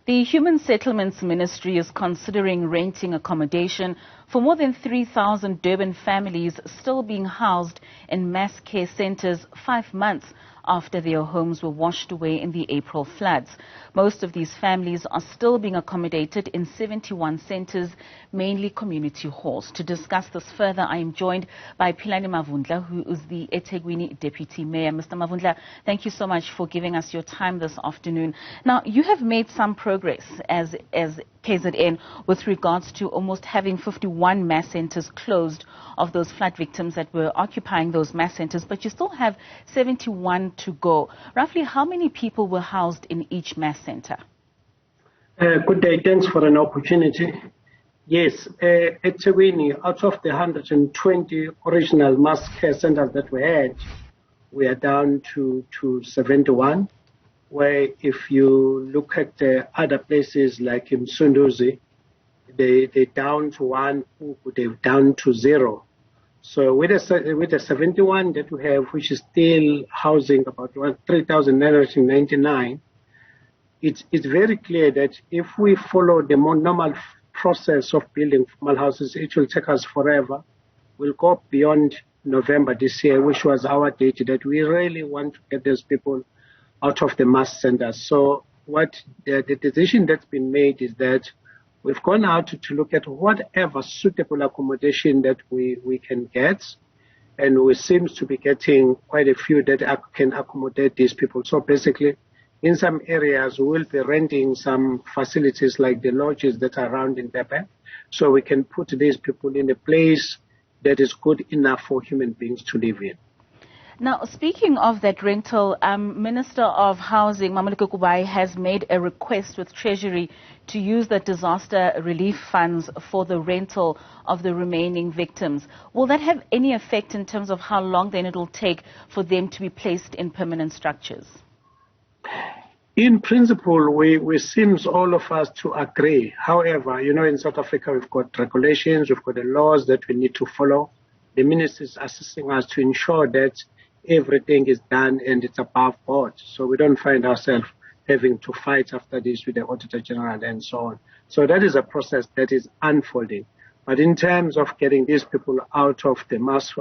The Human Settlements Ministry is considering renting accommodation for more than 3,000 Durban families still being housed in mass care centres 5 months after their homes were washed away in the April floods. Most of these families are still being accommodated in 71 centres, mainly community halls. To discuss this further, I am joined by Philani Mavundla, who is the Ethekwini Deputy Mayor. Mr. Mavundla, thank you so much for giving us your time this afternoon. Now, you have made some progress as KZN with regards to almost having 51 mass centres closed of those flood victims that were occupying those mass centres, but you still have 71 to go. Roughly how many people were housed in each mass centre? Good day, thanks for an opportunity. Yes, at Ethekwini, out of the 120 original mass care centres that we had, we are down to 71. Where if you look at other places like in Sunduzi, they're down to 1, they're down to 0. So with the 71 that we have, which is still housing about 3,999, it's very clear that if we follow the more normal process of building formal houses, it will take us forever. We'll go beyond November this year, which was our date, that we really want to get those people out of the mass centers. So what the decision that's been made is that we've gone out to look at whatever suitable accommodation that we can get, and we seem to be getting quite a few that can accommodate these people. So basically, in some areas, we will be renting some facilities like the lodges that are around in Durban, so we can put these people in a place that is good enough for human beings to live in. Now, speaking of that rental, Minister of Housing, Mamoloko Kubai, has made a request with Treasury to use the disaster relief funds for the rental of the remaining victims. Will that have any effect in terms of how long then it will take for them to be placed in permanent structures? In principle, we seems all of us to agree. However, you know, in South Africa, we've got regulations, we've got the laws that we need to follow. The minister is assisting us to ensure that everything is done and it's above board, so we don't find ourselves having to fight after this with the Auditor General and so on. So that is a process that is unfolding. But in terms of getting these people out of the mass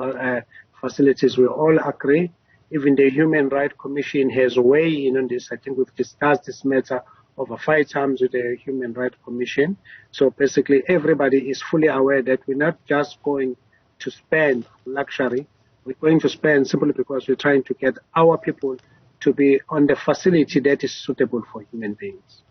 facilities, we all agree. Even the Human Rights Commission has a way in on this. I think we've discussed this matter over 5 times with the Human Rights Commission. So basically everybody is fully aware that we're not just going to spend luxury. We're going to spend simply because we're trying to get our people to be on the facility that is suitable for human beings.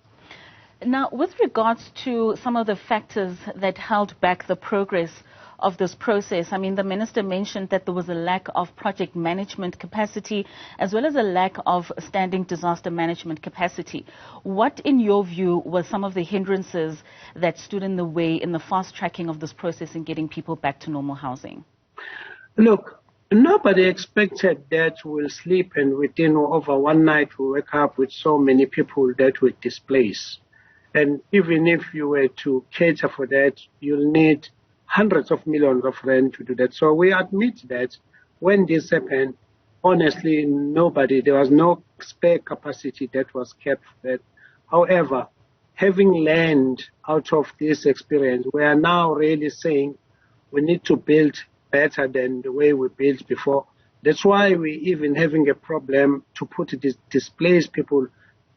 Now, with regards to some of the factors that held back the progress of this process, I mean, the minister mentioned that there was a lack of project management capacity as well as a lack of standing disaster management capacity. What, in your view, were some of the hindrances that stood in the way in the fast tracking of this process and getting people back to normal housing? Look, nobody expected that we'll sleep and within over one night we'll wake up with so many people that will displace. And even if you were to cater for that, you'll need hundreds of millions of rand to do that. So we admit that when this happened, honestly, there was no spare capacity that was kept for that. However, having learned out of this experience, we are now really saying we need to build better than the way we built before. That's why we even having a problem to put these displaced people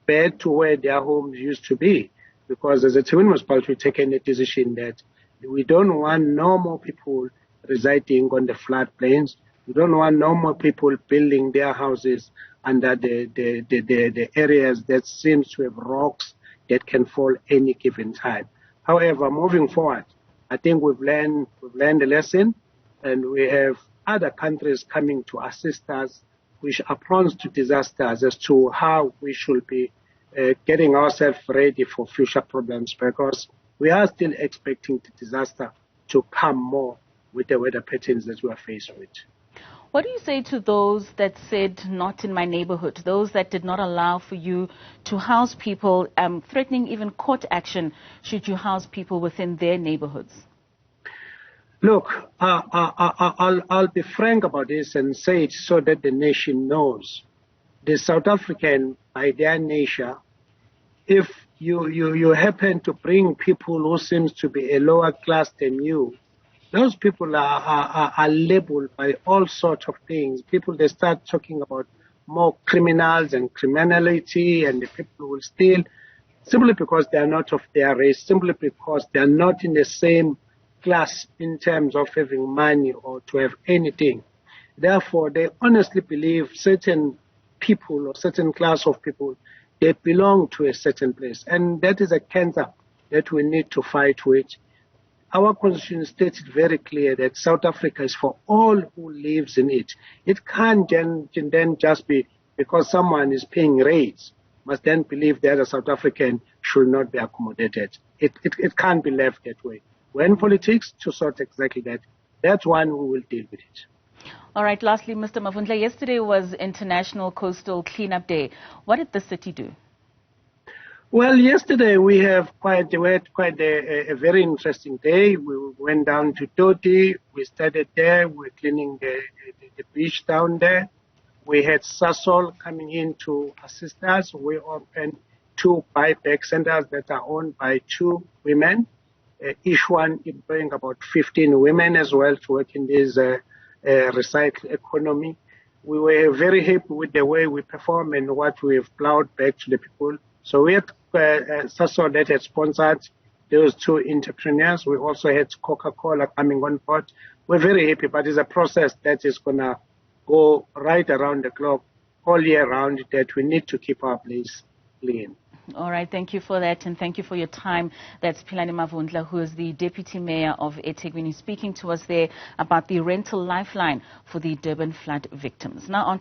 back to where their homes used to be. Because as a Ethekwini municipality, we've taken a decision that we don't want no more people residing on the floodplains. We don't want no more people building their houses under the areas that seems to have rocks that can fall any given time. However, moving forward, I think we've learned a lesson. And we have other countries coming to assist us, which are prone to disasters, as to how we should be getting ourselves ready for future problems, because we are still expecting the disaster to come more with the weather patterns that we are faced with. What do you say to those that said, not in my neighborhood, those that did not allow for you to house people, threatening even court action should you house people within their neighborhoods? Look, I'll be frank about this and say it so that the nation knows. The South African, by their nature, if you happen to bring people who seems to be a lower class than you. Those people are labeled by all sorts of things. People, they start talking about more criminals and criminality, and the people will steal simply because they are not of their race, simply because they are not in the same class in terms of having money or to have anything. Therefore, they honestly believe certain people or certain class of people, they belong to a certain place. And that is a cancer that we need to fight with. Our constitution states it very clear that South Africa is for all who lives in it. It can't then just be because someone is paying rates, must then believe the other South African should not be accommodated. It can't be left that way. We're in politics to sort exactly that. That's one who will deal with it. All right, lastly, Mr. Mavundla, yesterday was International Coastal Cleanup Day. What did the city do? Well, yesterday we had quite a very interesting day. We went down to Toti. We started there. We're cleaning the beach down there. We had Sasol coming in to assist us. We opened 2 buyback centers that are owned by 2 women. Each one employing about 15 women as well to work in this recycle economy. We were very happy with the way we perform and what we've plowed back to the people. So we had Sasol that had sponsored those 2 entrepreneurs. We also had Coca-Cola coming on board. We're very happy, but it's a process that is going to go right around the clock, all year round, that we need to keep our place clean. All right, thank you for that, and thank you for your time. That's Philani Mavundla, who is the Deputy Mayor of Ethekwini, speaking to us there about the rental lifeline for the Durban flood victims. Now on